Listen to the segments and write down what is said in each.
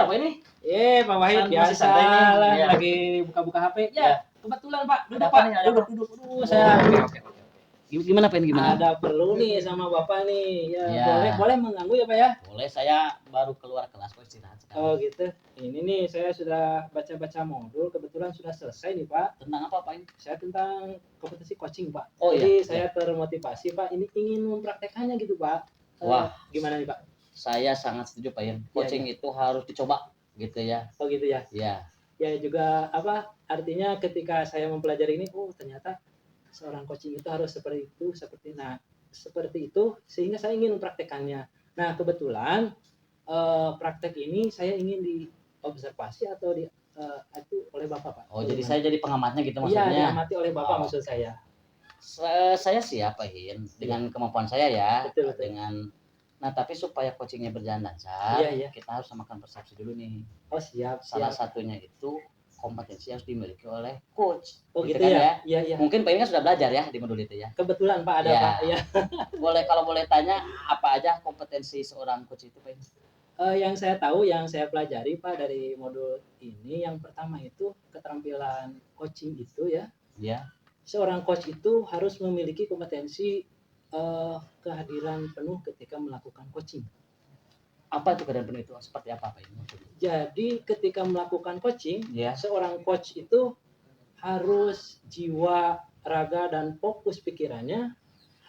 Pak ini? Pak Wahid Masih biasa santai nih. lah, Iya. lagi buka-buka HP. Iya. Ya, kebetulan Pak, Ada duduk apa Pak, nih? Ada apa? duduk. Saya Oke. Gimana Pak ini gimana? ada perlu nih sama Bapak nih. Ya, Iya. boleh mengganggu ya Pak ya? Boleh, saya baru keluar kelas kok istirahat sekarang. Oh gitu. Ini nih saya sudah baca-baca modul, kebetulan sudah selesai nih Pak. Tentang apa Pak ini? Saya tentang kompetisi coaching Pak. Oh, Jadi iya. saya termotivasi Pak, ini ingin mempraktekannya gitu Pak. Wah. Gimana nih Pak? Saya sangat setuju Pak Ian. Coaching itu harus dicoba gitu ya. Oh gitu ya. Iya. Ya juga apa artinya ketika saya mempelajari ini, oh ternyata seorang coaching itu harus seperti itu, seperti itu sehingga saya ingin mempraktekannya. Nah, kebetulan praktek ini saya ingin diobservasi atau itu oleh Bapak Pak. Oh, jadi saya jadi pengamatnya gitu Iya, maksudnya. diamati oleh Bapak maksud saya. Saya siap Pak Ian dengan kemampuan saya ya. Betul. Nah, tapi supaya coachingnya berjalan lancar, Iya. kita harus samakan persepsi dulu nih. Oh, siap. Salah satunya itu kompetensi harus dimiliki oleh coach. Oh gitu ya? Iya. Mungkin Pak Ian kan sudah belajar ya di modul itu ya. Kebetulan Pak ada ya. Pak. Iya. Kalau boleh tanya apa aja kompetensi seorang coach itu Pak Ian? Yang saya tahu, yang saya pelajari Pak dari modul ini, yang pertama itu keterampilan coaching itu ya. Iya. Seorang coach itu harus memiliki kompetensi kehadiran penuh ketika melakukan coaching. Apa itu kehadiran penuh itu? Seperti apa Pak ini? Jadi ketika melakukan coaching, seorang coach itu harus jiwa, raga, dan fokus pikirannya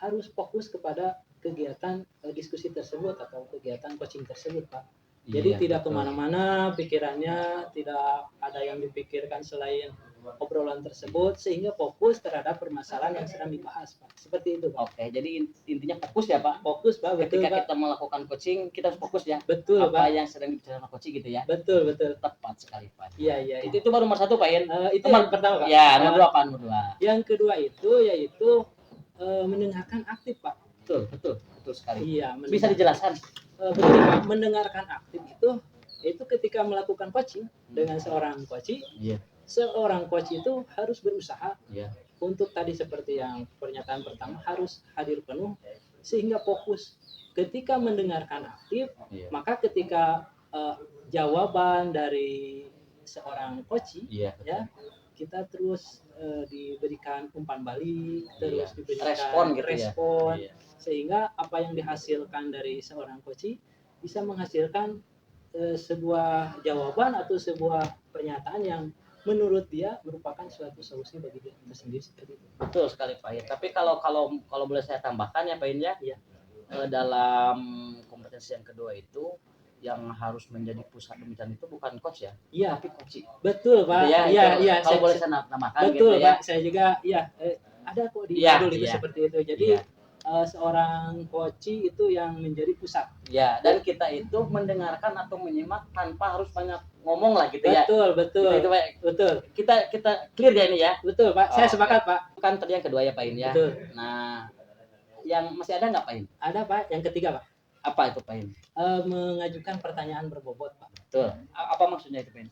harus fokus kepada kegiatan diskusi tersebut atau kegiatan coaching tersebut Pak. Jadi tidak kemana-mana pikirannya, tidak ada yang dipikirkan selain obrolan tersebut, sehingga fokus terhadap permasalahan yang sedang dibahas Pak. Seperti itu Pak. Oke, jadi intinya fokus ya Pak? Fokus Pak, betul Ketika Pak. kita melakukan coaching, kita harus fokus ya? Betul apa Pak. yang sedang dibicarakan coaching gitu ya? Betul. Tepat sekali Pak. Iya. Itu baru nomor 1 Pak Ian? Itu yang pertama Pak. Ya, nomor 2 apa? Nomor 2. Yang kedua itu yaitu mendengarkan aktif Pak. Betul sekali. Iya. Bisa dijelaskan? Begini Pak, mendengarkan aktif itu ketika melakukan coaching dengan seorang coach. Seorang coach itu harus berusaha untuk tadi seperti yang pernyataan pertama harus hadir penuh sehingga fokus. Ketika mendengarkan aktif, maka ketika jawaban dari seorang coach ya kita terus diberikan umpan balik, terus diberikan respon sehingga apa yang dihasilkan dari seorang coach bisa menghasilkan sebuah jawaban atau sebuah pernyataan yang menurut dia merupakan suatu solusi bagi dia sendiri seperti itu. Betul sekali Pak Ian. Tapi kalau boleh saya tambahkan ya Pak Ian ya, dalam kompetensi yang kedua itu yang harus menjadi pusat pembicaraan itu bukan coach ya, tapi coach. Betul Pak. Iya. Kalau boleh saya namakan betul gitu Pak. ya. Saya juga ada kok di modul itu seperti itu. Jadi seorang coach itu yang menjadi pusat. Ya, dan kita itu mendengarkan atau menyimak tanpa harus banyak ngomong lah gitu ya. Betul. Gitu, Pak. Betul. Kita clear ya ini ya. Betul Pak. Saya sepakat Pak. Kan tadi yang kedua ya Pak Ian ya. Betul. Nah, yang masih ada nggak Pak Ian? Ada Pak. Yang ketiga Pak. Apa itu Pak Ian? Mengajukan pertanyaan berbobot Pak. Betul. Apa maksudnya itu Pak Ian?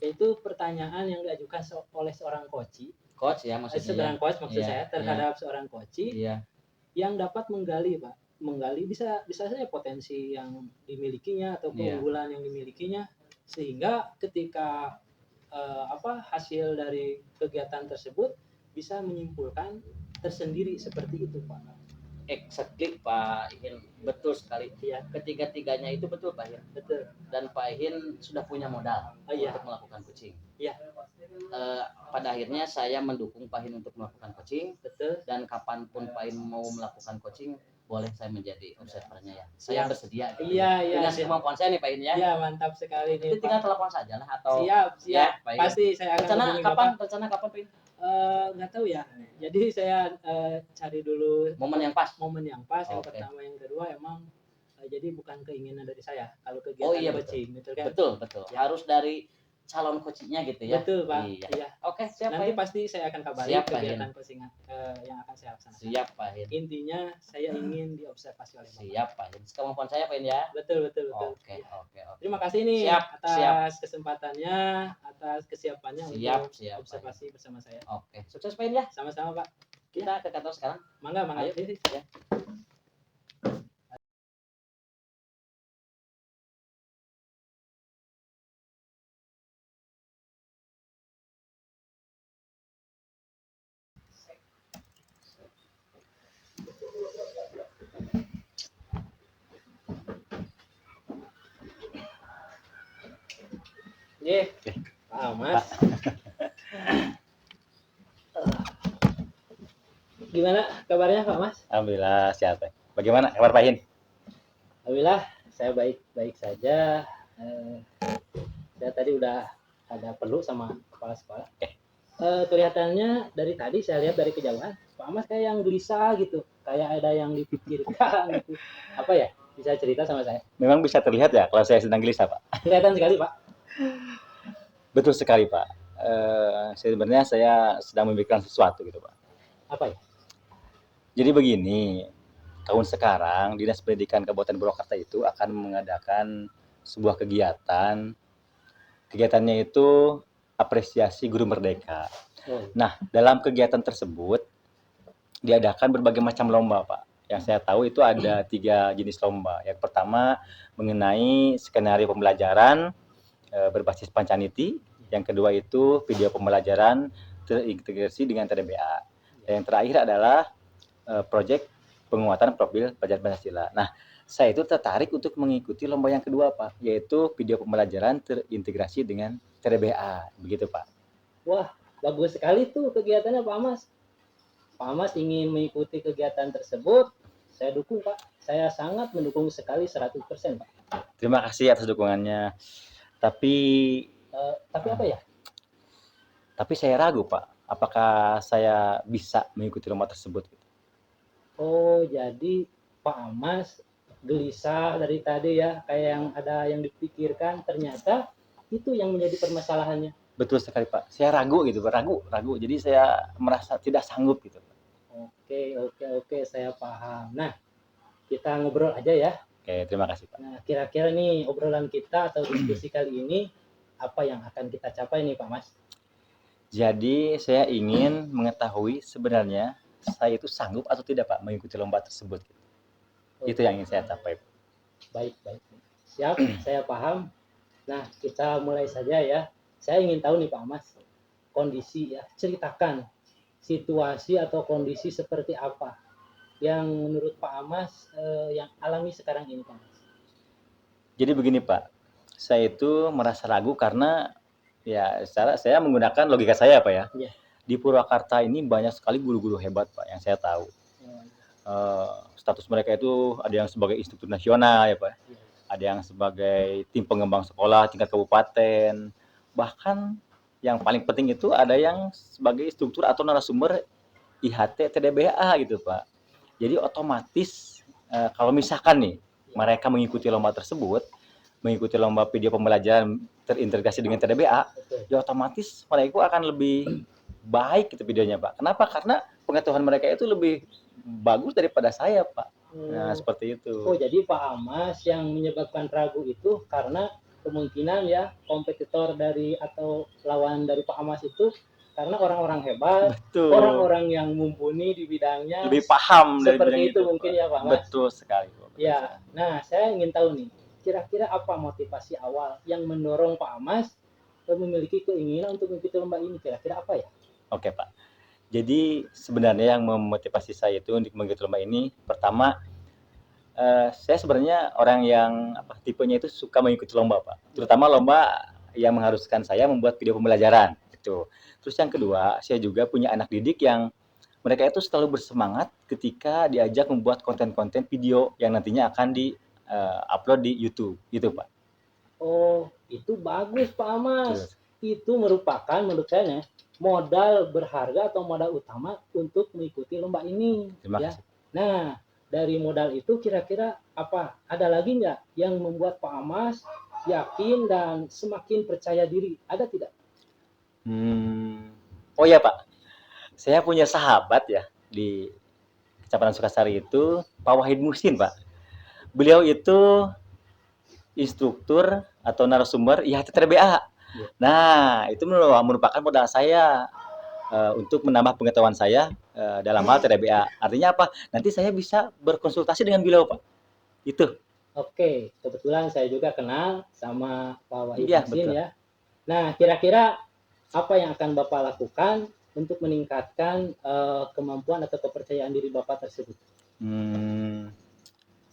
Yaitu pertanyaan yang diajukan oleh seorang coach. Coach ya maksudnya. Seorang coach maksud saya terhadap seorang coach. Yang dapat menggali bisa saja potensi yang dimilikinya atau keunggulan yang dimilikinya sehingga ketika hasil dari kegiatan tersebut bisa menyimpulkan tersendiri seperti itu Pak. Exactly Pak Ihin, betul sekali. Ketiga-tiganya itu betul Pak Ihin. Betul. Dan Pak Ihin sudah punya modal untuk melakukan coaching. Pada akhirnya saya mendukung Pak Ihin untuk melakukan coaching. Betul. Dan kapanpun Pak Ihin mau melakukan coaching, boleh saya menjadi observernya ya. Saya bersedia. Dengan kemampuan saya nih Pak Ihin ya. Iya, mantap sekali nih. Tinggal telepon saja lah atau. Siap. Pasti saya akan rencana kapan Pak Ihin? Nggak tahu ya. Jadi saya cari dulu momen yang pas. Yang pertama, yang kedua emang jadi bukan keinginan dari saya kalau kegiatan coaching, betul kan? Betul. Harus dari calon coachingnya gitu ya. Betul Pak. Iya. Oke, siap. Nanti pasti saya akan kabari kegiatan coaching yang akan saya laksanakan. Siap Pak Ihin. Intinya saya ingin diobservasi oleh Bapak. Siap Pak Ihin. Kemampuan saya Pak Ihin ya. Betul. Oke. Terima kasih nih atas kesempatannya, atas kesiapannya untuk observasi bersama saya. Oke. Sukses Pak Ihin ya. Sama-sama Pak. Kita ke kantor sekarang. Mangga. Ayo ya. Iya, paham Mas. Gimana kabarnya Pak Mas? Alhamdulillah sehat. Bagaimana kabar Pak Hin? Alhamdulillah saya baik-baik saja. Saya tadi udah ada perlu sama kepala sekolah. Kelihatannya dari tadi saya lihat dari kejauhan, Pak Mas kayak yang gelisah gitu, kayak ada yang dipikirkan gitu. Apa ya? Bisa cerita sama saya? Memang bisa terlihat ya kalau saya sedang gelisah Pak? Kelihatan sekali Pak. Betul sekali Pak. Sebenarnya saya sedang memikirkan sesuatu gitu Pak. Apa ya? Jadi begini, tahun sekarang Dinas Pendidikan Kabupaten Purwakarta itu akan mengadakan sebuah kegiatan. Kegiatannya itu apresiasi guru merdeka. Nah, dalam kegiatan tersebut diadakan berbagai macam lomba, Pak. Yang saya tahu itu ada 3 jenis lomba. Yang pertama mengenai skenario pembelajaran berbasis Pancaniti. Yang kedua itu video pembelajaran terintegrasi dengan TDBA. Yang terakhir adalah proyek penguatan profil pelajar Pancasila. Nah, saya itu tertarik untuk mengikuti lomba yang kedua, Pak, yaitu video pembelajaran terintegrasi dengan TDBA. Begitu, Pak. Wah, bagus sekali tuh kegiatannya Pak Mas. Pak Mas ingin mengikuti kegiatan tersebut, saya dukung Pak. Saya sangat mendukung sekali 100% Pak. Terima kasih atas dukungannya. Tapi apa ya? Tapi saya ragu, Pak. Apakah saya bisa mengikuti lomba tersebut? Oh, jadi Pak Amas gelisah dari tadi ya, kayak yang ada yang dipikirkan, ternyata itu yang menjadi permasalahannya. Betul sekali Pak. Saya ragu gitu, Pak. Ragu. Jadi saya merasa tidak sanggup gitu. Oke, saya paham. Nah, kita ngobrol aja ya. Oke, terima kasih Pak. Nah, kira-kira nih obrolan kita atau diskusi kali ini apa yang akan kita capai nih Pak Mas? Jadi saya ingin mengetahui sebenarnya saya itu sanggup atau tidak Pak mengikuti lomba tersebut. Itu yang ingin saya capai. Baik. Siap, saya paham. Nah, kita mulai saja ya. Saya ingin tahu nih Pak Mas, kondisi ya, ceritakan situasi atau kondisi seperti apa yang menurut Pak Amas yang alami sekarang ini Pak Mas. Jadi begini Pak, saya itu merasa ragu karena ya saya menggunakan logika saya Pak ya. Yeah. Di Purwakarta ini banyak sekali guru-guru hebat Pak yang saya tahu. Status mereka itu ada yang sebagai instruktur nasional ya Pak. Yeah. Ada yang sebagai tim pengembang sekolah tingkat kabupaten. Bahkan yang paling penting itu ada yang sebagai instruktur atau narasumber IHT TDBA gitu Pak. Jadi otomatis kalau misalkan nih mereka mengikuti lomba tersebut, mengikuti lomba video pembelajaran terintegrasi dengan TDBA, ya otomatis mereka akan lebih baik gitu videonya Pak. Kenapa? Karena pengetahuan mereka itu lebih bagus daripada saya Pak. Nah seperti itu. Oh jadi Pak Amas yang menyebabkan ragu itu karena kemungkinan ya kompetitor dari atau lawan dari Pak Amas itu karena orang-orang hebat, orang-orang yang mumpuni di bidangnya, lebih paham dari seperti bidang itu mungkin ya Pak Amas. Betul sekali Pak. Ya, nah saya ingin tahu nih, kira-kira apa motivasi awal yang mendorong Pak Amas memiliki keinginan untuk mengikuti lomba ini? Kira-kira apa ya? Oke Pak. Jadi sebenarnya yang memotivasi saya itu untuk mengikuti lomba ini, pertama saya sebenarnya orang yang tipenya itu suka mengikuti lomba Pak, terutama lomba yang mengharuskan saya membuat video pembelajaran gitu. Terus yang kedua, saya juga punya anak didik yang mereka itu selalu bersemangat ketika diajak membuat konten-konten video yang nantinya akan di-upload di YouTube gitu Pak. Oh, itu bagus Pak Amas. Itu merupakan menurut saya modal berharga atau modal utama untuk mengikuti lomba ini. Terima kasih. Nah, dari modal itu kira-kira apa? Ada lagi nggak yang membuat Pak Amas yakin dan semakin percaya diri? Ada tidak? Oh ya Pak, saya punya sahabat ya di Kecamatan Sukasari itu, Pak Wahid Muhsin Pak. Beliau itu instruktur atau narasumber IHT TDBA. Nah, itu merupakan modal saya untuk menambah pengetahuan saya dalam hal TDBA. Artinya apa? Nanti saya bisa berkonsultasi dengan beliau, Pak. Itu. Oke, kebetulan saya juga kenal sama Pak Wahid Muhsin ya. Nah, kira-kira apa yang akan Bapak lakukan untuk meningkatkan kemampuan atau kepercayaan diri Bapak tersebut?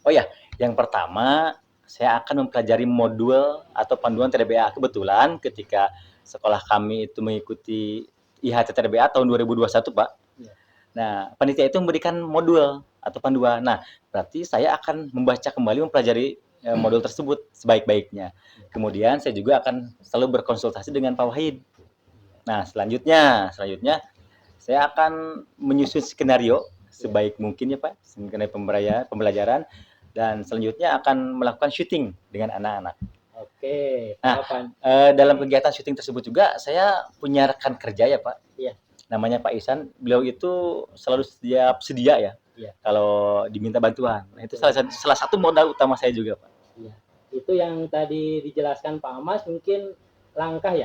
Oh ya, yang pertama saya akan mempelajari modul atau panduan TDBA. Kebetulan ketika sekolah kami itu mengikuti IHT TDBA tahun 2021, Pak. Iya. Nah, panitia itu memberikan modul atau panduan. Nah, berarti saya akan membaca kembali, mempelajari modul tersebut sebaik-baiknya. Kemudian saya juga akan selalu berkonsultasi dengan Pak Wahid. Nah, selanjutnya saya akan menyusun skenario sebaik mungkin ya Pak, mengenai pembelajaran, dan selanjutnya akan melakukan syuting dengan anak-anak. Oke, Nah, kapan? dalam kegiatan syuting tersebut juga saya punya rekan kerja ya Pak. Iya. Namanya Pak Ihsan. Beliau itu selalu sedia ya. Iya. Kalau diminta bantuan. Nah, itu salah satu modal utama saya juga Pak. Iya. Itu yang tadi dijelaskan Pak Amas, mungkin langkah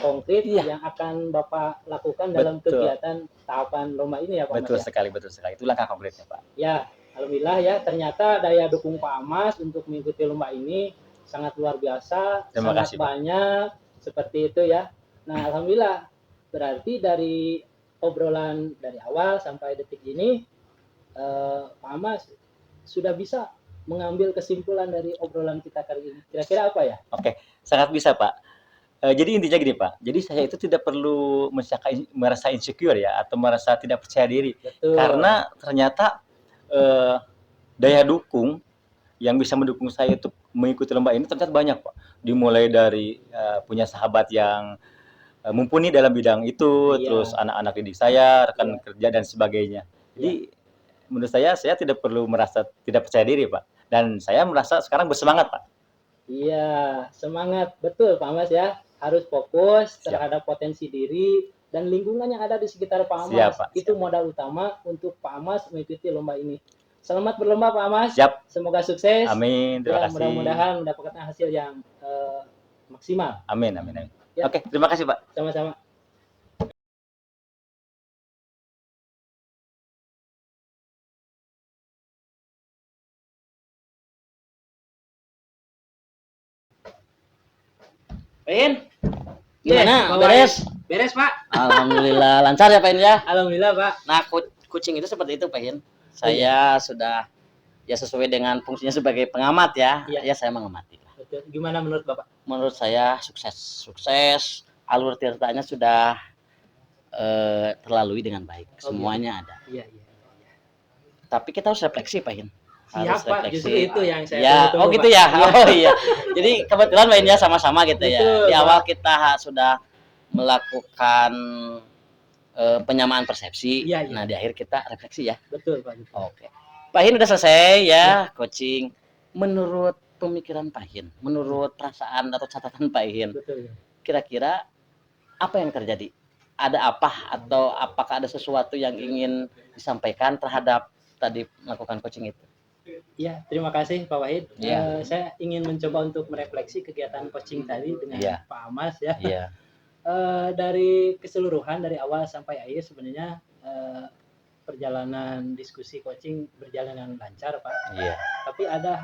konkret yang akan Bapak lakukan dalam kegiatan tahapan lomba ini ya Pak Betul Amas, ya? sekali. Itu langkah konkretnya Pak. Ya, alhamdulillah ya, ternyata daya dukung Pak Amas untuk mengikuti lomba ini sangat luar biasa, Terima sangat kasih, Pak. banyak, seperti itu ya. Nah, alhamdulillah, berarti dari obrolan dari awal sampai detik ini, Pak Amas sudah bisa mengambil kesimpulan dari obrolan kita kali ini. Kira-kira apa ya? Oke, sangat bisa Pak. Jadi intinya gini Pak, jadi saya itu tidak perlu merasa insecure ya, atau merasa tidak percaya diri. Betul. Karena ternyata daya dukung yang bisa mendukung saya itu mengikuti lomba ini ternyata banyak Pak. Dimulai dari punya sahabat yang mumpuni dalam bidang itu, terus anak-anak didik saya, rekan kerja dan sebagainya. Jadi menurut saya tidak perlu merasa tidak percaya diri Pak. Dan saya merasa sekarang bersemangat Pak. Iya, semangat betul Pak Amas ya. Harus fokus terhadap potensi diri dan lingkungan yang ada di sekitar Pak Amas. Itu modal utama untuk Pak Amas mengikuti lomba ini. Selamat berlomba Pak Amas. Siap. Semoga sukses. Amin. Terima kasih. Mudah-mudahan mendapatkan hasil yang maksimal. Amin. Ya. Oke, terima kasih Pak. Sama-sama. Pain, gimana? Beres Pak. Alhamdulillah lancar ya Pain ya. Alhamdulillah Pak. Nah, kucing itu seperti itu Pain. Saya sudah ya sesuai dengan fungsinya sebagai pengamat ya. Ya saya mengamati. Betul. Gimana menurut Bapak? Menurut saya sukses. Alur ceritanya sudah terlalui dengan baik. Semuanya ada. Iya. Tapi kita harus refleksi Pain. Siap Pak, justru itu yang saya tunggu, gitu Pak. Ya. Oh iya. Jadi kebetulan mainnya sama-sama gitu ya. Betul, di awal kita sudah melakukan penyamaan persepsi. Nah, di akhir kita refleksi ya. Betul Pak. Oke. Pak Hin udah selesai ya coaching. Menurut pemikiran Pak Hin, menurut perasaan atau catatan Pak Hin, kira-kira apa yang terjadi? Ada apa atau apakah ada sesuatu yang ingin disampaikan terhadap tadi melakukan coaching itu? Ya, terima kasih Pak Wahid. Saya ingin mencoba untuk merefleksi kegiatan coaching tadi dengan Pak Amas ya. Dari keseluruhan dari awal sampai akhir sebenarnya perjalanan diskusi coaching berjalan dengan lancar Pak. Tapi ada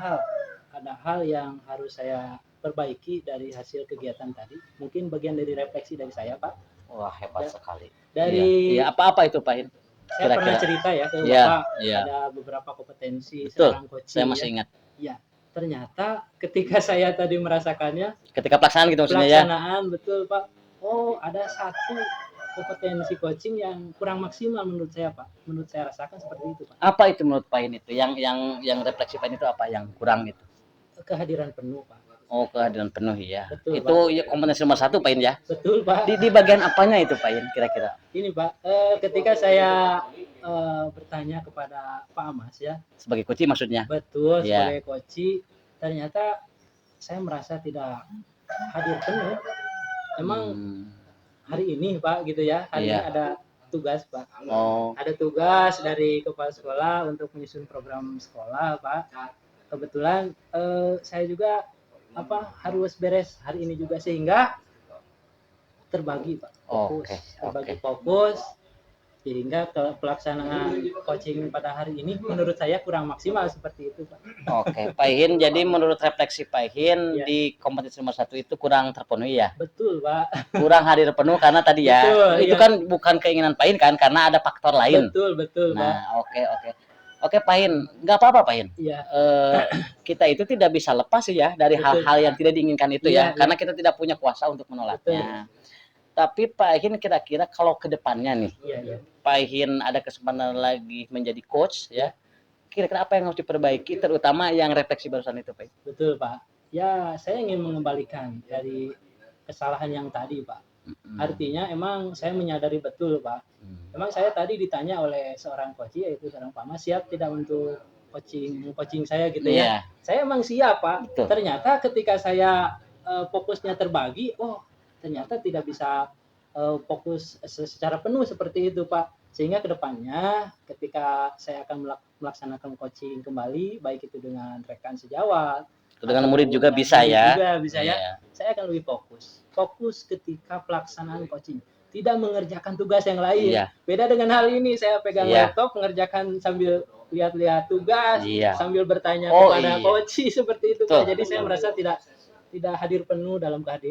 hal yang harus saya perbaiki dari hasil kegiatan tadi. Mungkin bagian dari refleksi dari saya Pak. Wah, hebat sekali. Dari apa itu Pak Hin? Saya pernah cerita ya ke Bapak, ada beberapa kompetensi seorang coaching. Saya masih ingat. Ya, ternyata ketika saya tadi merasakannya, ketika pelaksanaan gitu maksudnya ya. Pelaksanaan betul Pak. Oh, ada satu kompetensi coaching yang kurang maksimal menurut saya Pak. Menurut saya rasakan seperti itu Pak. Apa itu menurut Pak Hin itu? Yang refleksi Pak Hin itu apa yang kurang itu? Kehadiran penuh Pak. Oh, kehadiran penuh ya. Betul, itu ya kompetensi nomor 1 Pak Hin ya. Betul Pak. Di bagian apanya itu Pak Hin kira-kira? Ini Pak, ketika saya bertanya kepada Pak Amas ya. Sebagai coach maksudnya? Betul, sebagai coach, ternyata saya merasa tidak hadir penuh. Emang hari ini Pak gitu ya, hari ini ada tugas Pak. Ada tugas dari kepala sekolah untuk menyusun program sekolah Pak. Kebetulan saya juga harus beres hari ini juga sehingga terbagi Pak fokus sehingga ke pelaksanaan coaching pada hari ini menurut saya kurang maksimal seperti itu Pak. Oke, Pak Hin, jadi menurut refleksi Pak Hin di kompetensi nomor 1 itu kurang terpenuhi ya? Betul Pak. Kurang hadir penuh karena tadi ya. Betul, itu kan bukan keinginan Pak Hin kan, karena ada faktor lain. Betul Nah, Pak. Oke, Pak Hin, nggak apa-apa, Pak Hin. Iya. Kita itu tidak bisa lepas ya dari Betul. hal-hal yang tidak diinginkan itu Iya, ya, karena kita tidak punya kuasa untuk menolaknya. Tapi Pak Hin kira-kira kalau ke depannya nih, Iya. Pak Hin ada kesempatan lagi menjadi coach ya, kira-kira apa yang harus diperbaiki, terutama yang refleksi barusan itu, Pak? Betul, Pak. Ya, saya ingin mengembalikan dari kesalahan yang tadi, Pak. Artinya emang saya menyadari betul, Pak. Emang saya tadi ditanya oleh seorang coach, yaitu seorang Pak Mas, siap tidak untuk coaching saya gitu ya. Saya emang siap, Pak. Betul. Ternyata ketika saya fokusnya terbagi, ternyata tidak bisa fokus secara penuh seperti itu, Pak. Sehingga kedepannya ketika saya akan melaksanakan coaching kembali, baik itu dengan rekan sejawat, dengan murid juga bisa ya. Saya akan lebih fokus ketika pelaksanaan coaching, tidak mengerjakan tugas yang lain. Beda dengan hal ini, saya pegang laptop mengerjakan sambil lihat-lihat tugas, sambil bertanya kepada coach seperti itu, Pak. Jadi saya merasa tidak hadir penuh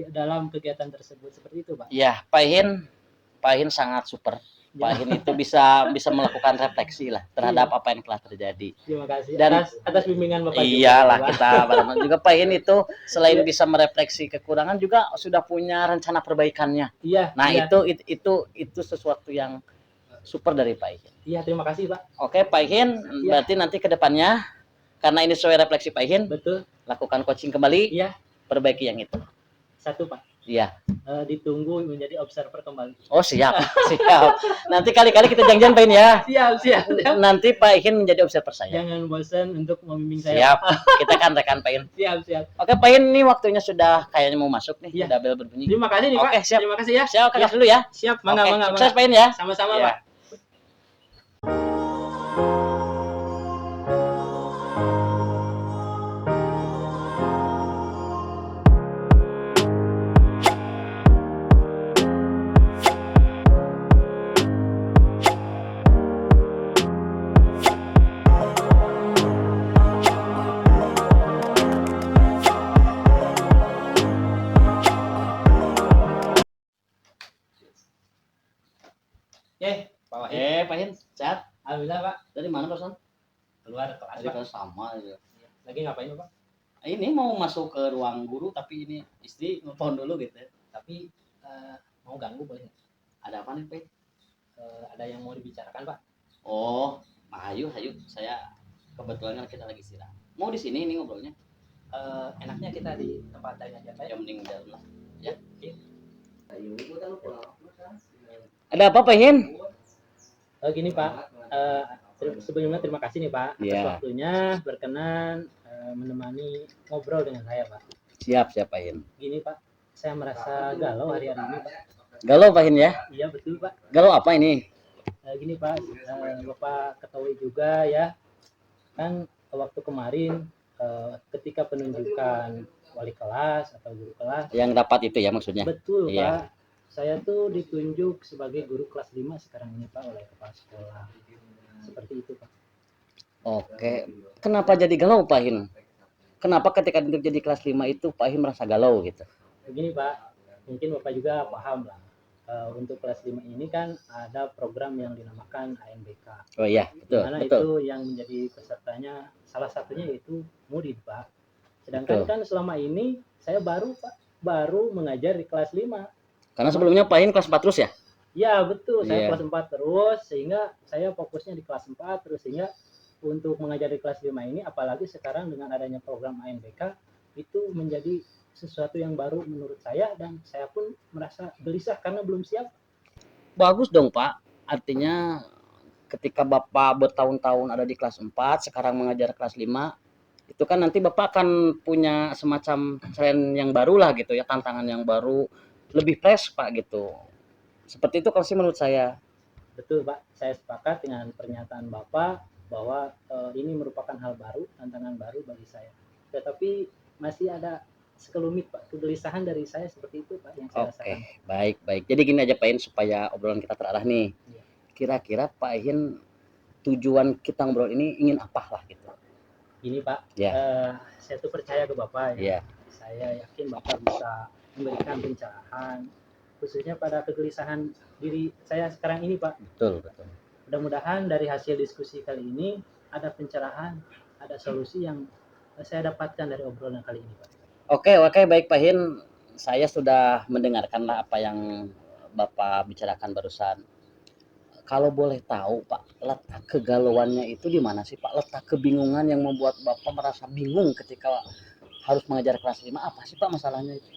dalam kegiatan tersebut, seperti itu, Pak. Iya, Pak Hin sangat super. Pak Hin itu bisa melakukan refleksi lah terhadap apa yang telah terjadi. Terima kasih. Dan atas bimbingan Bapak. Iyalah juga, kita bareng juga Pak Hin itu selain bisa merefleksi kekurangan juga sudah punya rencana perbaikannya. Nah, itu sesuatu yang super dari Pak Hin. Iya, terima kasih, Pak. Oke, Pak Hin, berarti nanti ke depannya karena ini sesuai refleksi Pak Hin, betul, lakukan coaching kembali. Perbaiki yang itu. Satu, Pak. Iya. Ditunggu menjadi observer kembali. Oh, siap. Nanti kali-kali kita janjian, Pak Hin ya. Siap. Nanti Pak Hin menjadi observer saya. Jangan bosan untuk membimbing saya. Siap. Kita kan rekan Pak Hin. Siap. Oke, Pak Hin, ini waktunya sudah kayaknya mau masuk nih. Udah bel berbunyi. Terima kasih nih, Pak. Oke, siap. Terima kasih ya. Siap, kakak dulu ya. Siap, mangga. Sukses Pak Hin ya. Sama-sama, Pak. Pak Hin, sehat? Alhamdulillah, Pak. Dari mana, Pak? Keluar kelas, Dari kelas sama ya. Lagi ngapain, Pak? Ini mau masuk ke ruang guru, tapi ini istri nelfon dulu gitu ya. Tapi mau ganggu boleh? Ada apa nih, Pak? Ada yang mau dibicarakan, Pak? Oh, ayo. Saya kebetulan kan kita lagi istirahat. Mau di sini ini ngobrolnya? Enaknya kita di tempat lain aja, Pak. Ya mending di dalam lah. Ya. Ada apa, Pak Hin? Gini, Pak. Sebelumnya terima kasih nih, Pak, atas waktunya berkenan menemani ngobrol dengan saya, Pak. Siap, Pak Hin. Gini, Pak, saya merasa galau hari-hari ini, Pak. Galau, Pak Hin ya? Iya, betul, Pak. Galau apa ini? Gini, Pak, Bapak ketahui juga ya, kan waktu kemarin ketika penunjukan wali kelas atau guru kelas. Yang dapat itu ya maksudnya? Betul, Pak. Saya tuh ditunjuk sebagai guru kelas 5 sekarang ini, Pak, oleh kepala sekolah. Seperti itu, Pak. Oke. Kenapa jadi galau, Pak Hin? Kenapa ketika untuk jadi kelas 5 itu Pak Hin merasa galau gitu? Begini, Pak. Mungkin Bapak juga paham lah. Untuk kelas 5 ini kan ada program yang dinamakan ANBK. Oh iya, betul. Dimana itu yang menjadi pesertanya salah satunya yaitu murid, Pak. Sedangkan kan selama ini saya baru mengajar di kelas 5. Karena sebelumnya Pak Hin kelas 4 terus ya? Ya, betul. Saya kelas 4 terus, sehingga saya fokusnya di kelas 4 terus, sehingga untuk mengajar di kelas 5 ini, apalagi sekarang dengan adanya program ANBK, itu menjadi sesuatu yang baru menurut saya, dan saya pun merasa gelisah karena belum siap. Bagus dong, Pak. Artinya ketika Bapak bertahun-tahun ada di kelas 4, sekarang mengajar kelas 5, itu kan nanti Bapak akan punya semacam tren yang baru lah gitu ya, tantangan yang baru, lebih fresh, Pak, gitu. Seperti itu kalau sih menurut saya. Betul, Pak. Saya sepakat dengan pernyataan Bapak bahwa ini merupakan hal baru, tantangan baru bagi saya. Tetapi masih ada sekelumit, Pak, kegelisahan dari saya seperti itu, Pak, yang saya rasakan. Oke, baik. Jadi gini aja, Pak Hin, supaya obrolan kita terarah nih. Kira-kira Pak Hin tujuan kita ngobrol ini ingin apa lah gitu? Gini, Pak, saya tuh percaya ke Bapak ya. Saya yakin Bapak bisa memberikan pencerahan, khususnya pada kegelisahan diri saya sekarang ini, Pak. Betul. Mudah-mudahan dari hasil diskusi kali ini ada pencerahan, ada solusi yang saya dapatkan dari obrolan kali ini, Pak. Oke, baik Pak Hin. Saya sudah mendengarkan lah apa yang Bapak bicarakan barusan. Kalau boleh tahu Pak, letak kegalauannya itu di mana sih Pak? Letak kebingungan yang membuat Bapak merasa bingung ketika harus mengajar kelas 5, apa sih Pak masalahnya itu?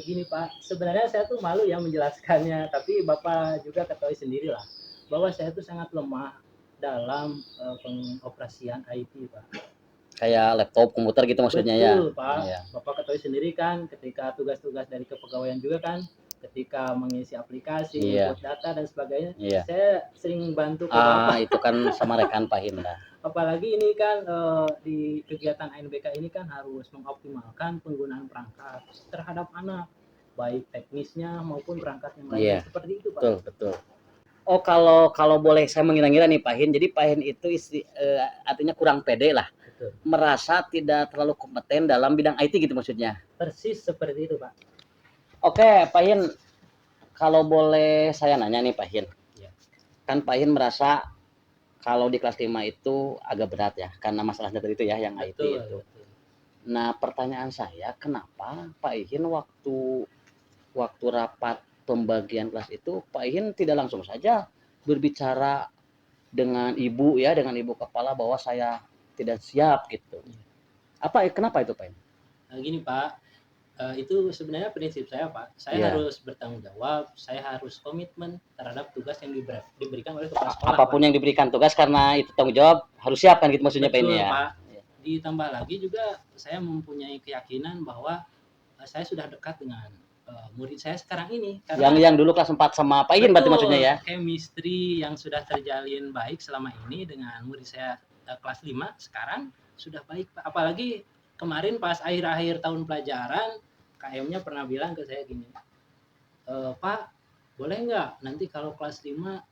Gini Pak, sebenarnya saya tuh malu ya menjelaskannya, tapi Bapak juga ketahui sendiri lah bahwa saya tuh sangat lemah dalam pengoperasian IT, Pak. Kayak laptop, komputer gitu maksudnya ya? Betul, Pak. Iya. Bapak ketahui sendiri kan, ketika tugas-tugas dari kepegawaian juga kan, ketika mengisi aplikasi, Iya. input data dan sebagainya, Iya. saya sering bantu ke Bapak. Itu kan sama rekan Pak Hin lah. Apalagi ini kan di kegiatan ANBK ini kan harus mengoptimalkan penggunaan perangkat terhadap anak, baik teknisnya maupun perangkat yang lain. Iya. Seperti itu, Pak. Betul. Oh, kalau boleh saya mengira-ngira nih Pak Hin, jadi Pak Hin itu artinya kurang pede lah. Betul. Merasa tidak terlalu kompeten dalam bidang IT gitu maksudnya. Persis seperti itu, Pak. Oke, Pak Hin, kalau boleh saya nanya nih Pak Hin. Ya. Kan Pak Hin merasa kalau di kelas 5 itu agak berat ya, karena masalah data itu ya, yang IT itu. Betul. Nah, pertanyaan saya, kenapa Pak Ihin waktu rapat pembagian kelas itu, Pak Ihin tidak langsung saja berbicara dengan ibu ya, dengan ibu kepala bahwa saya tidak siap gitu. Kenapa itu Pak Ihin? Gini Pak, itu sebenarnya prinsip saya Pak. Saya harus bertanggung jawab, saya harus komitmen terhadap tugas yang diberikan oleh kepala sekolah. Apapun Pak. yang diberikan tugas, karena itu tanggung jawab, harus siap kan gitu maksudnya Pak Ihin ya. Pak. Ditambah lagi juga saya mempunyai keyakinan bahwa saya sudah dekat dengan murid saya sekarang ini. Karena yang dulu kelas 4 sama Pak Ihin berarti maksudnya ya. Chemistry yang sudah terjalin baik selama ini dengan murid saya kelas 5 sekarang sudah baik Pak. Apalagi kemarin pas akhir-akhir tahun pelajaran, KM-nya pernah bilang ke saya gini, Pak, boleh nggak nanti kalau kelas 5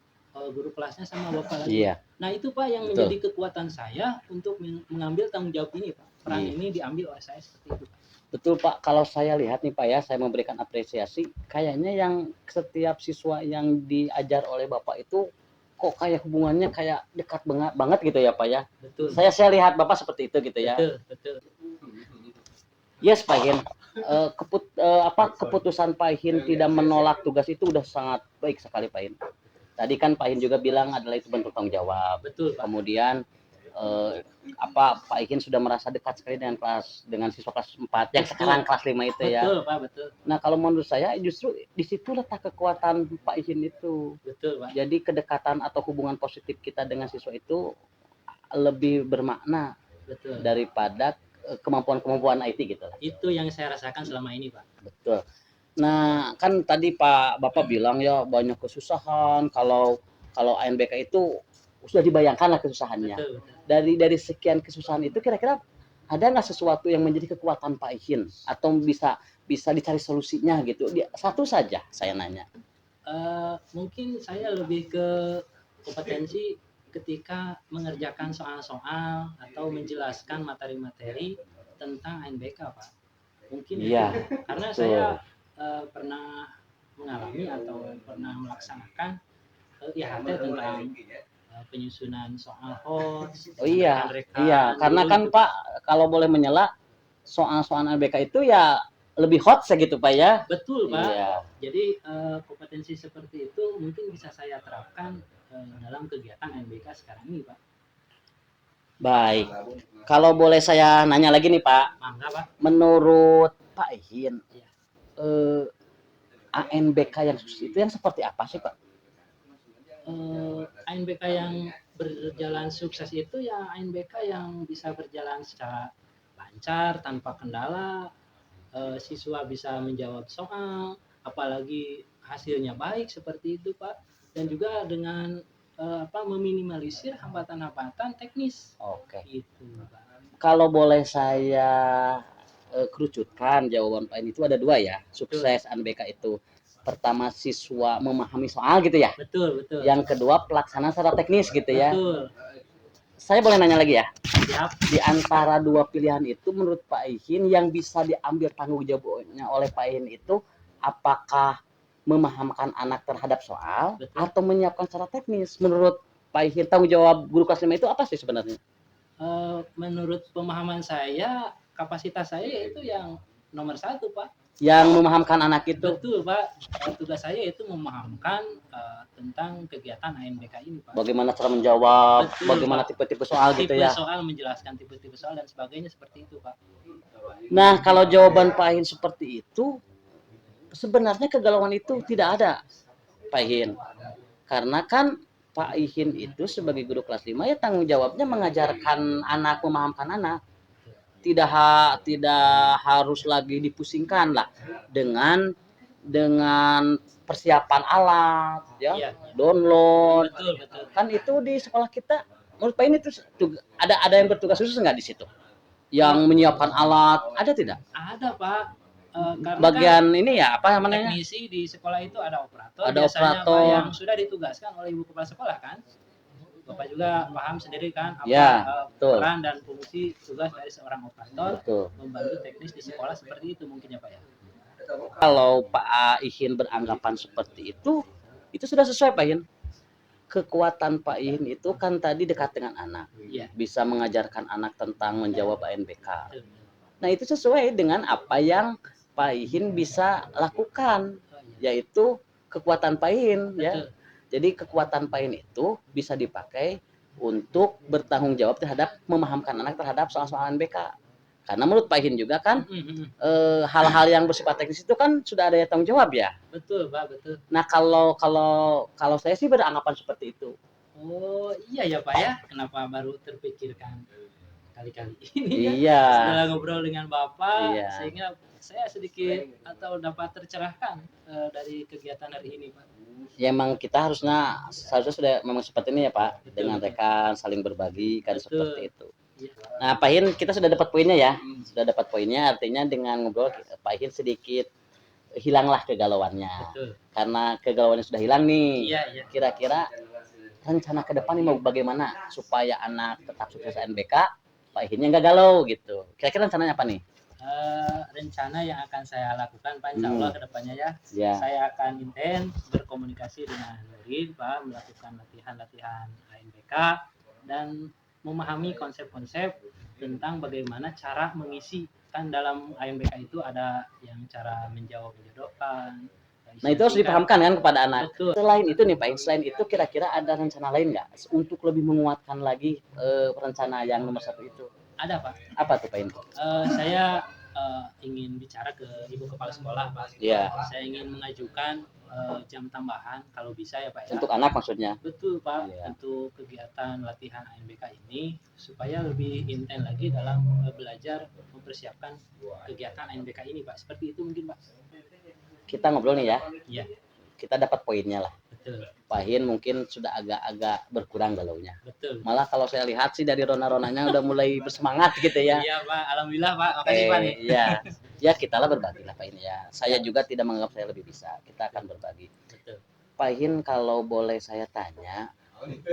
guru kelasnya sama Bapak lagi? Iya. Nah itu Pak yang menjadi kekuatan saya untuk mengambil tanggung jawab ini Pak. Peran ini diambil oleh saya seperti itu Pak. Betul Pak, kalau saya lihat nih Pak ya, saya memberikan apresiasi, kayaknya yang setiap siswa yang diajar oleh Bapak itu kok kayak hubungannya kayak dekat banget gitu ya Pak ya. Betul. Saya lihat Bapak seperti itu gitu ya. Betul. Yes Pak Hin, keputusan Pak Hin tidak menolak tugas itu udah sangat baik sekali Pak Hin. Tadi kan Pak Hin juga bilang adalah itu bentuk tanggung jawab. Betul Pak. Kemudian Pak Ihin sudah merasa dekat sekali dengan siswa kelas 4 yang sekarang kelas 5 itu ya. Betul Pak, betul. Nah, kalau menurut saya justru di situ letak kekuatan Pak Ihin itu. Betul Pak. Jadi kedekatan atau hubungan positif kita dengan siswa itu lebih bermakna. Betul. Daripada kemampuan IT gitu. Itu yang saya rasakan selama ini Pak. Betul. Nah, kan tadi Bapak bilang ya banyak kesusahan kalau ANBK itu sudah dibayangkan lah kesusahannya. Betul. Dari sekian kesusahan itu kira-kira ada nggak sesuatu yang menjadi kekuatan Pak Ihin atau bisa dicari solusinya gitu? Satu saja saya nanya. Mungkin saya lebih ke kompetensi ketika mengerjakan soal-soal atau menjelaskan materi-materi tentang ANBK Pak. Mungkin iya, itu. Karena saya pernah mengalami atau pernah melaksanakan IHT tentang penyusunan soal host. Oh iya, karena kan Pak kalau boleh menyela soal-soal ANBK itu ya lebih hot segitu Pak ya. Betul Pak. Iya. Jadi kompetensi seperti itu mungkin bisa saya terapkan dalam kegiatan ANBK sekarang ini Pak. Baik. Kalau boleh saya nanya lagi nih Pak. Mangga Pak. Menurut Pak Ihin, ANBK yang sukses itu yang seperti apa sih Pak? ANBK yang berjalan sukses itu ya ANBK yang bisa berjalan secara lancar tanpa kendala, siswa bisa menjawab soal, apalagi hasilnya baik seperti itu Pak, dan juga dengan meminimalisir hambatan-hambatan teknis. Oke. Itu Pak. Kalau boleh saya kerucutkan jawaban Pak ini itu ada 2 ya, sukses ANBK itu. Pertama siswa memahami soal gitu ya. Betul. Yang kedua pelaksanaan secara teknis gitu ya. Betul. Saya boleh nanya lagi ya? Siap. Di antara 2 pilihan itu menurut Pak Ihin yang bisa diambil tanggung jawabnya oleh Pak Ihin itu apakah memahamkan anak terhadap soal atau menyiapkan secara teknis? Menurut Pak Ihin, tanggung jawab guru kelas 5 itu apa sih sebenarnya? Menurut pemahaman saya, kapasitas saya itu yang nomor satu, Pak. Yang memahamkan anak itu. Betul, Pak. Tugas saya itu memahamkan tentang kegiatan ANBK ini, Pak. Bagaimana cara menjawab, Betul, bagaimana Pak. tipe-tipe soal gitu ya. Tipe soal, menjelaskan tipe-tipe soal dan sebagainya seperti itu, Pak. Nah, kalau jawaban Pak Ihin seperti itu, sebenarnya kegalauan itu tidak ada, Pak Ihin. Karena kan Pak Ihin itu sebagai guru kelas 5 ya tanggung jawabnya mengajarkan anak, memahamkan anak. Tidak harus lagi dipusingkan lah dengan persiapan alat ya, Iya. download. Betul, betul. Kan itu di sekolah kita menurut Pak Ihin itu ada yang bertugas khusus nggak di situ? Yang menyiapkan alat, ada tidak? Ada, Pak. Karena Bagian kan ini ya apa namanya? teknisi di sekolah itu ada operator, Ada biasanya operator. Pak, yang sudah ditugaskan oleh ibu kepala sekolah kan. Bapak juga paham sendiri kan apa Ya, betul. peran dan fungsi tugas dari seorang operator Betul. membantu teknis di sekolah seperti itu mungkin ya Pak ya. Kalau Pak Ihin beranggapan seperti itu sudah sesuai Pak Ihin. Kekuatan Pak Ihin itu kan tadi dekat dengan anak, Iya. bisa mengajarkan anak tentang menjawab ANBK. Nah itu sesuai dengan apa yang Pak Ihin bisa lakukan, yaitu kekuatan Pak Ihin ya. Betul. Jadi kekuatan Pak Ihin itu bisa dipakai untuk bertanggung jawab terhadap memahamkan anak terhadap soal-soal ANBK. Karena menurut Pak Ihin juga kan hal-hal yang bersifat teknis itu kan sudah ada yang tanggung jawab ya. Betul, Pak, betul. Nah kalau saya sih beranggapan seperti itu. Oh iya ya Pak ya, kenapa baru terpikirkan kali-kali ini kan? Iya. Setelah ngobrol dengan Bapak, Iya. sehingga saya sedikit atau dapat tercerahkan dari kegiatan hari ini Pak. Ya emang kita seharusnya sudah memang seperti ini ya Pak, Betul, dengan betul. rekan saling berbagi kan Betul. seperti itu. Iya. Nah Pak Ihin kita sudah dapat poinnya ya, sudah dapat poinnya artinya dengan ngobrol Pak Ihin sedikit hilanglah kegalauannya. Betul. Karena kegalauannya sudah hilang nih. Iya, iya. Kira-kira rencana ke depan ini mau bagaimana supaya anak tetap sukses ANBK, Pak Ihinnya nggak galau gitu. Kira-kira rencananya apa nih? Rencana yang akan saya lakukan Pak, insya Allah kedepannya ya, Ya. saya akan intens berkomunikasi dengan murid Pak, melakukan latihan-latihan ANBK dan memahami konsep-konsep tentang bagaimana cara mengisi. Kan dalam ANBK itu ada yang cara menjawab menjodohkan. Nah itu harus dipahamkan kan kepada anak. Betul. Selain itu nih Pak, selain itu kira-kira ada rencana lain nggak untuk lebih menguatkan lagi rencana yang nomor 1 itu? Ada Pak. Apa tuh Pak Ihin? Saya ingin bicara ke ibu kepala sekolah Pak. Iya. Saya ingin mengajukan jam tambahan kalau bisa ya Pak ya. Untuk anak maksudnya? Betul Pak, Iya. untuk kegiatan latihan ANBK ini supaya lebih intens lagi dalam belajar mempersiapkan kegiatan ANBK ini Pak. Seperti itu mungkin Pak. Kita ngobrol nih ya. Iya. Kita dapat poinnya lah. Betul. Pak Ihin mungkin sudah agak-agak berkurang galaunya. Betul. Malah kalau saya lihat sih dari rona-ronanya udah mulai bersemangat gitu ya. Iya Pak, alhamdulillah Pak. Makasih Pak nih. Iya. Ya kita lah berbagi lah Pak Ihin ya. Saya juga tidak menganggap saya lebih bisa. Kita akan berbagi. Betul. Pak Ihin kalau boleh saya tanya,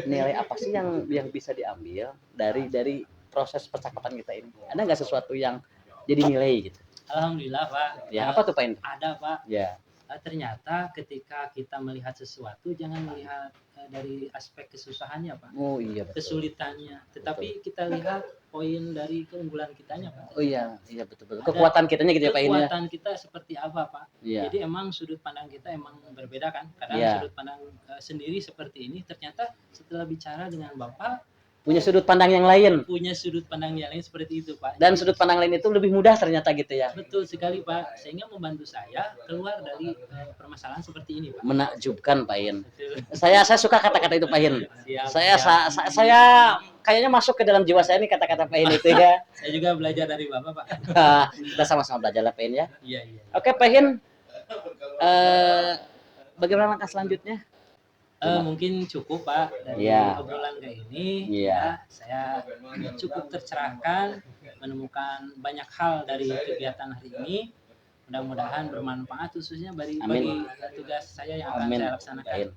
nilai apa sih yang bisa diambil dari proses percakapan kita ini? Ada nggak sesuatu yang jadi nilai gitu? Alhamdulillah Pak. Ya apa tuh Pak Ihin? Ada Pak. Ya. Ternyata ketika kita melihat sesuatu jangan melihat dari aspek kesusahannya Pak, Oh iya betul. kesulitannya, tetapi kita lihat poin dari keunggulan kitanya Pak. Oh iya betul. Kekuatan kitanya gitu ya Pak Ihin ya. Kekuatan kita seperti apa Pak. Iya. Jadi emang sudut pandang kita emang berbeda kan. Kadang Iya. sudut pandang sendiri seperti ini, ternyata setelah bicara dengan Bapak Punya sudut pandang yang lain. punya sudut pandang yang lain seperti itu Pak. Dan sudut pandang lain itu lebih mudah ternyata gitu ya. Betul sekali Pak, sehingga membantu saya keluar dari permasalahan seperti ini Pak. Menakjubkan Pak Ihin. Betul. Saya suka kata-kata itu Pak Ihin. Siap, Saya siap. saya kayaknya masuk ke dalam jiwa saya nih kata-kata Pak Ihin itu ya. Saya juga belajar dari Bapak Pak. Kita sama-sama belajar lah Pak Ihin ya. Iya, iya. Oke Pak Ihin. Bagaimana langkah selanjutnya? Mungkin cukup Pak dari Iya. obrolan kayak ini. Iya. Ya, saya cukup tercerahkan, menemukan banyak hal dari kegiatan hari ini. Mudah-mudahan bermanfaat khususnya bagi Amin. tugas saya yang akan Amin. saya laksanakan. Amin.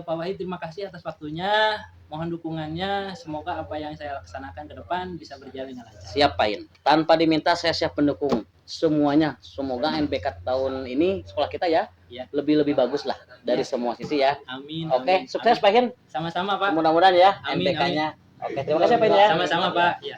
Pak Wahid, terima kasih atas waktunya. mohon dukungannya, semoga apa yang saya laksanakan ke depan bisa berjalan dengan lancar. Siap Pak In. Tanpa diminta saya siap mendukung semuanya. Semoga NBK tahun ini sekolah kita ya, Ya. lebih bagus lah dari semua sisi ya. Amin. Oke, amin, sukses amin. Pak In. Sama-sama Pak. Mudah-mudahan ya Amin, NBK-nya. Oke, terima kasih Pak In ya. Sama-sama Pak. Ya.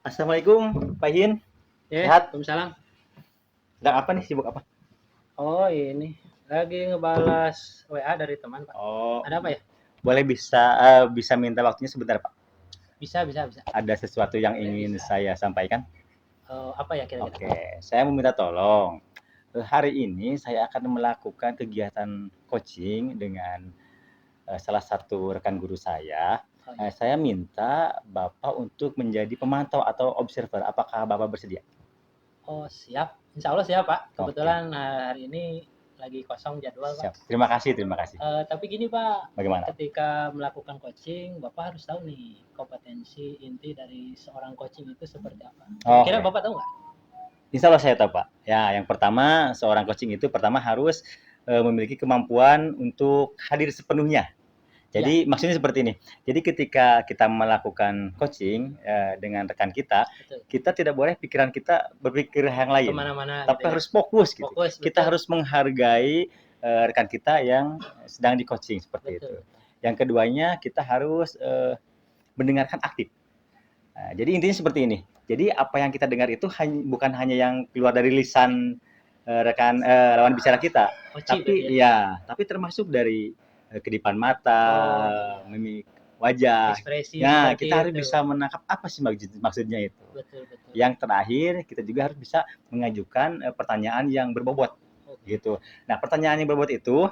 Assalamualaikum, Pak Hin. Ya, Sehat? Waalaikumsalam. Sedang apa nih? Sibuk apa? Oh, ini lagi ngebalas WA dari teman, Pak. Oh, Ada apa ya? boleh bisa minta waktunya sebentar, Pak? Bisa. Ada sesuatu yang ingin saya sampaikan? Apa ya kira-kira? Oke, saya meminta tolong. Hari ini saya akan melakukan kegiatan coaching dengan salah satu rekan guru saya. Oh, iya. Saya minta Bapak untuk menjadi pemantau atau observer. Apakah Bapak bersedia? Oh, siap. Insya Allah siap, Pak. Oke. Kebetulan hari ini lagi kosong jadwal, Pak. Siap. Terima kasih. Tapi gini, Pak, Bagaimana? ketika melakukan coaching, Bapak harus tahu nih kompetensi inti dari seorang coaching itu seperti apa. Kira-kira Oke. Bapak tahu nggak? Insya Allah saya tahu, Pak. Ya, yang pertama seorang coaching itu pertama harus memiliki kemampuan untuk hadir sepenuhnya. Jadi maksudnya seperti ini. Jadi ketika kita melakukan coaching dengan rekan kita, Betul. kita tidak boleh pikiran kita berpikir yang lain. Kemana-mana. Tapi gitu ya. harus fokus gitu. Fokus, Kita betul. harus menghargai rekan kita yang sedang di coaching seperti Betul. itu. Yang keduanya kita harus mendengarkan aktif. Nah, jadi intinya seperti ini. Jadi apa yang kita dengar itu bukan hanya yang keluar dari lisan rekan lawan bicara kita, Coaching tapi berarti ya? tapi termasuk dari kedipan mata, mimik wajah. Ekspresi Nah, seperti kita harus itu. bisa menangkap apa sih maksudnya itu. Betul. Yang terakhir, kita juga harus bisa mengajukan pertanyaan yang berbobot, gitu. Nah, pertanyaan yang berbobot itu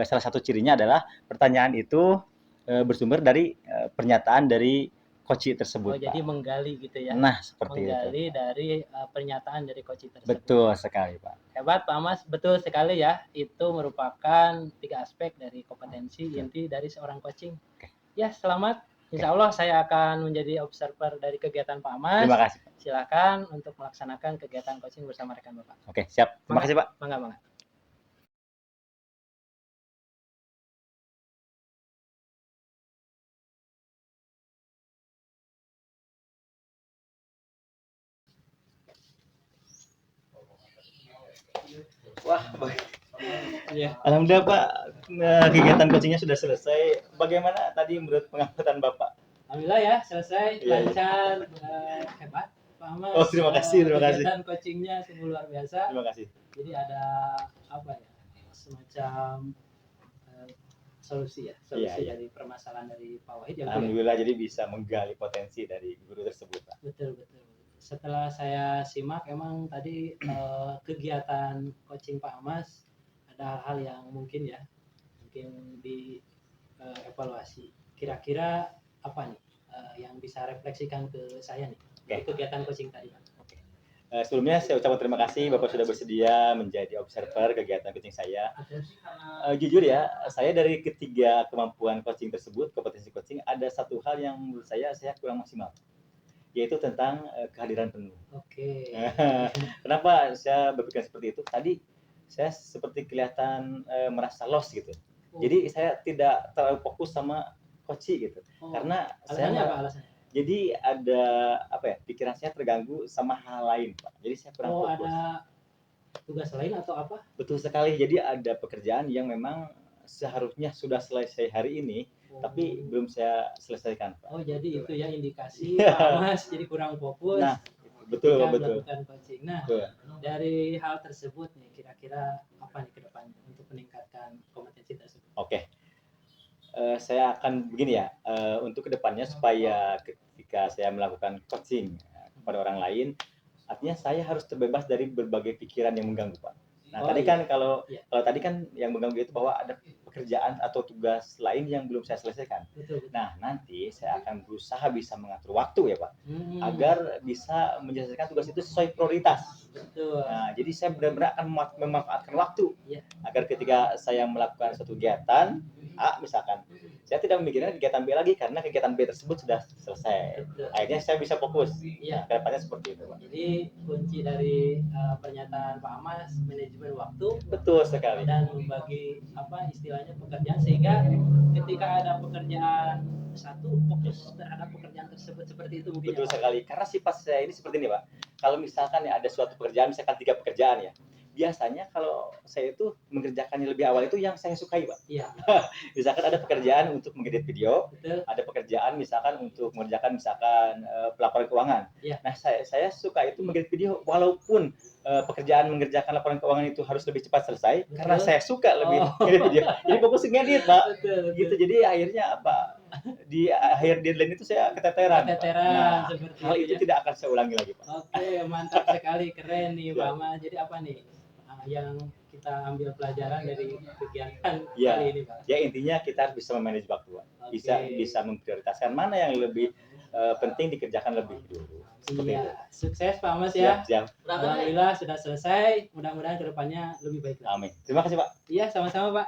salah satu cirinya adalah pertanyaan itu bersumber dari pernyataan dari coach tersebut. Oh, jadi Pak. menggali gitu ya? Nah, seperti itu. Menggali dari pernyataan dari coach tersebut. Betul sekali, Pak. Hebat, Pak Mas. Betul sekali ya. Itu merupakan 3 aspek dari kompetensi inti dari seorang coaching. Ya, selamat. Insya Allah saya akan menjadi observer dari kegiatan Pak Mas. Terima kasih. Silakan untuk melaksanakan kegiatan coaching bersama rekan Bapak. Oke, siap. Terima kasih, Pak. Mangga. Wah, baik. Iya. Alhamdulillah, Pak. Kegiatan coachingnya sudah selesai. Bagaimana tadi menurut pengamatan Bapak? Alhamdulillah ya, selesai, Iya. lancar, hebat Pak Mas. Oh, terima kasih. Kegiatan coachingnya sungguh luar biasa. Terima kasih. Jadi ada apa ya, semacam solusi Iya. dari permasalahan dari Pak Wahid yang Alhamdulillah, jadi bisa menggali potensi dari guru tersebut, Pak. betul. Setelah saya simak, emang tadi kegiatan coaching Pak Mas ada hal-hal yang mungkin di evaluasi. Kira-kira apa nih yang bisa refleksikan ke saya nih dari kegiatan coaching tadi, Pak? Sebelumnya saya ucapkan terima kasih Bapak sudah bersedia menjadi observer kegiatan coaching saya. Jujur ya, saya dari ketiga kemampuan coaching tersebut, kompetensi coaching, ada satu hal yang menurut saya kurang maksimal, yaitu tentang kehadiran penuh. Oke. Kenapa saya berpikir seperti itu? Tadi saya seperti kelihatan merasa lost gitu. Jadi saya tidak terlalu fokus sama coaching gitu. Karena alasannya? Jadi ada pikiran saya terganggu sama hal lain, Pak. Jadi saya kurang fokus. Ada tugas lain atau apa? Betul sekali. Jadi ada pekerjaan yang memang seharusnya sudah selesai hari ini, tapi belum saya selesaikan, Pak. Oh, jadi itu ya indikasi Pak Mas jadi kurang fokus. Nah, betul. Melakukan coaching. Nah, dari hal tersebut nih, kira-kira apa nih ke depannya untuk meningkatkan kompetensi tersebut? Oke. Saya akan begini ya, untuk kedepannya supaya ketika saya melakukan coaching kepada orang lain, artinya saya harus terbebas dari berbagai pikiran yang mengganggu, Pak. Nah, kalau tadi kan yang mengganggu itu bahwa ada pekerjaan atau tugas lain yang belum saya selesaikan. Betul. Nah, nanti saya akan berusaha bisa mengatur waktu ya Pak, agar bisa menyelesaikan tugas itu sesuai prioritas. Betul. Nah, jadi saya benar-benar akan memanfaatkan waktu Iya. agar ketika saya melakukan suatu kegiatan A misalkan, saya tidak memikirkan kegiatan B lagi karena kegiatan B tersebut sudah selesai. Betul. Akhirnya saya bisa fokus. Iya. Kedepannya seperti itu, Pak. Jadi kunci dari pernyataan Pak Amas manajemen waktu Betul sekali. dan membagi istilahnya pekerjaan sehingga ketika ada pekerjaan satu fokus terhadap pekerjaan tersebut seperti itu mungkin. Betul ya, Pak? sekali. Karena sifat saya ini seperti ini, Pak. Kalau misalkan ya ada suatu pekerjaan, misalkan 3 pekerjaan ya. Biasanya kalau saya itu mengerjakannya lebih awal itu yang saya sukai, Pak. Iya. Misalkan ada pekerjaan untuk mengedit video, Betul. ada pekerjaan misalkan untuk mengerjakan misalkan pelaporan keuangan. Iya. Nah, saya suka itu mengedit video walaupun pekerjaan mengerjakan laporan keuangan itu harus lebih cepat selesai. Betul. Karena saya suka lebih ngedit video. Jadi fokus ngedit, Pak. Betul. Gitu. Jadi akhirnya apa? Di akhir deadline itu saya keteteran. Keteteran, Nah, seperti hal itu ya. tidak akan saya ulangi lagi, Pak. Oke, mantap sekali, keren nih Ya. Pak Amas. Jadi apa nih yang kita ambil pelajaran dari kegiatan Ya. kali ini, Pak? Ya intinya kita harus bisa memanage waktu, Pak. Oke. Bisa memprioritaskan mana yang lebih penting dikerjakan lebih dulu. Seperti itu. Iya, sukses Pak Amas ya. Siap. Alhamdulillah sudah selesai. Mudah-mudahan kedepannya lebih baik lagi. Amin. Terima kasih, Pak. Iya, sama-sama Pak.